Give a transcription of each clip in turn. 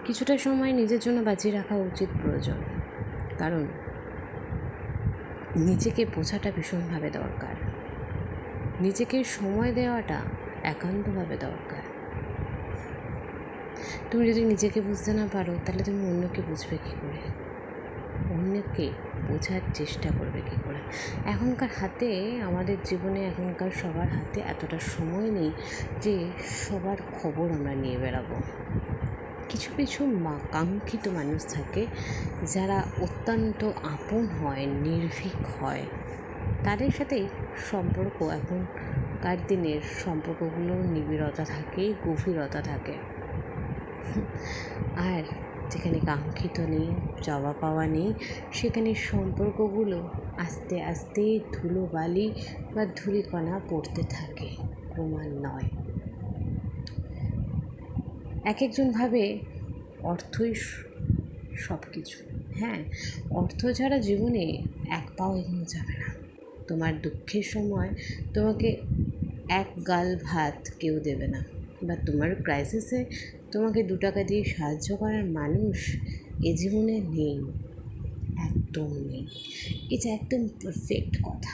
কিছুটা সময় নিজের জন্য বাঁচিয়ে রাখা উচিত, প্রয়োজন। কারণ নিজেকে বোঝাটা ভীষণভাবে দরকার, নিজেকে সময় দেওয়াটা একান্তভাবে দরকার। তুমি যদি নিজেকে বুঝতে না পারো, তাহলে তুমি অন্যকে বুঝবে কী করে? অন্যকে বোঝার চেষ্টা করবে কী করে? এখনকার হাতে, আমাদের জীবনে এখনকার সবার হাতে এতটা সময় নেই যে সবার খবর আমরা নিয়ে বেড়াবো। কিছু কিছু কাঙ্ক্ষিত মানুষ থাকে যারা অত্যন্ত আপন হয়, নির্ভীক হয়, তাদের সাথে সম্পর্ক, এখনকার দিনের সম্পর্কগুলোর নিবিড়তা থাকে, গভীরতা থাকে। আর যেখানে কাঙ্ক্ষিত নেই, চাওয়া পাওয়া নেই, সেখানে সম্পর্কগুলো আস্তে আস্তে ধুলোবালি বা ধূলিকণা পড়তে থাকে, ক্রমান্বয়ে। এক একজন ভাবে অর্থই সব কিছু। হ্যাঁ, অর্থ ছাড়া জীবনে এক পাও এগোনো যাবে না। তোমার দুঃখের সময় তোমাকে এক গাল ভাত কেউ দেবে না, বা তোমার ক্রাইসিসে তোমাকে 2 টাকা দিয়ে সাহায্য করার মানুষ এ জীবনে নেই, একদম নেই। এটা একদম পারফেক্ট কথা।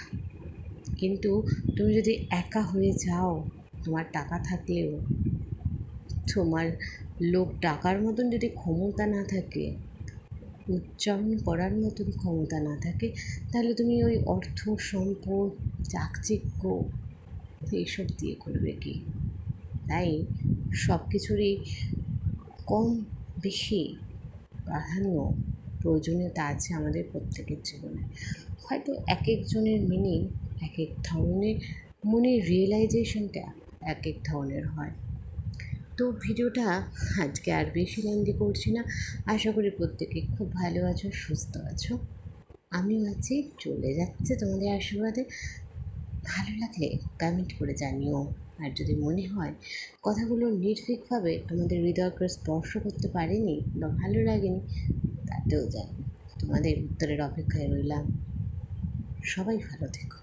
কিন্তু তুমি যদি একা হয়ে যাও, তোমার টাকা থাকলেও তোমার লোক ডাকার মতন যদি ক্ষমতা না থাকে, উচ্চারণ করার মতন ক্ষমতা না থাকে, তাহলে তুমি ওই অর্থ, সম্পদ, চাকচিক্য এইসব দিয়ে করবে কি? তাই সব কিছুরই কম বেশি প্রাধান্য, প্রয়োজনীয়তা আছে আমাদের প্রত্যেকের জীবনে। হয়তো এক একজনের মিনিং এক এক ধরনের, মনের রিয়েলাইজেশনটা এক এক ধরনের হয়। তো ভিডিওটা আজকে আর বেশি লেন্দি করছি না। আশা করি প্রত্যেকে খুব ভালো আছো, সুস্থ আছো। আমিও আছি, চলে যাচ্ছে তোমাদের আশীর্বাদে। ভালো লাগলে কমেন্ট করে জানিও। আর যদি মনে হয় কথাগুলো নির্ভীকভাবে তোমাদের হৃদয়কে স্পর্শ করতে পারেনি বা ভালো লাগেনি, তাতেও জানি। তোমাদের উত্তরের অপেক্ষায় রইলাম। সবাই ভালো থেকো।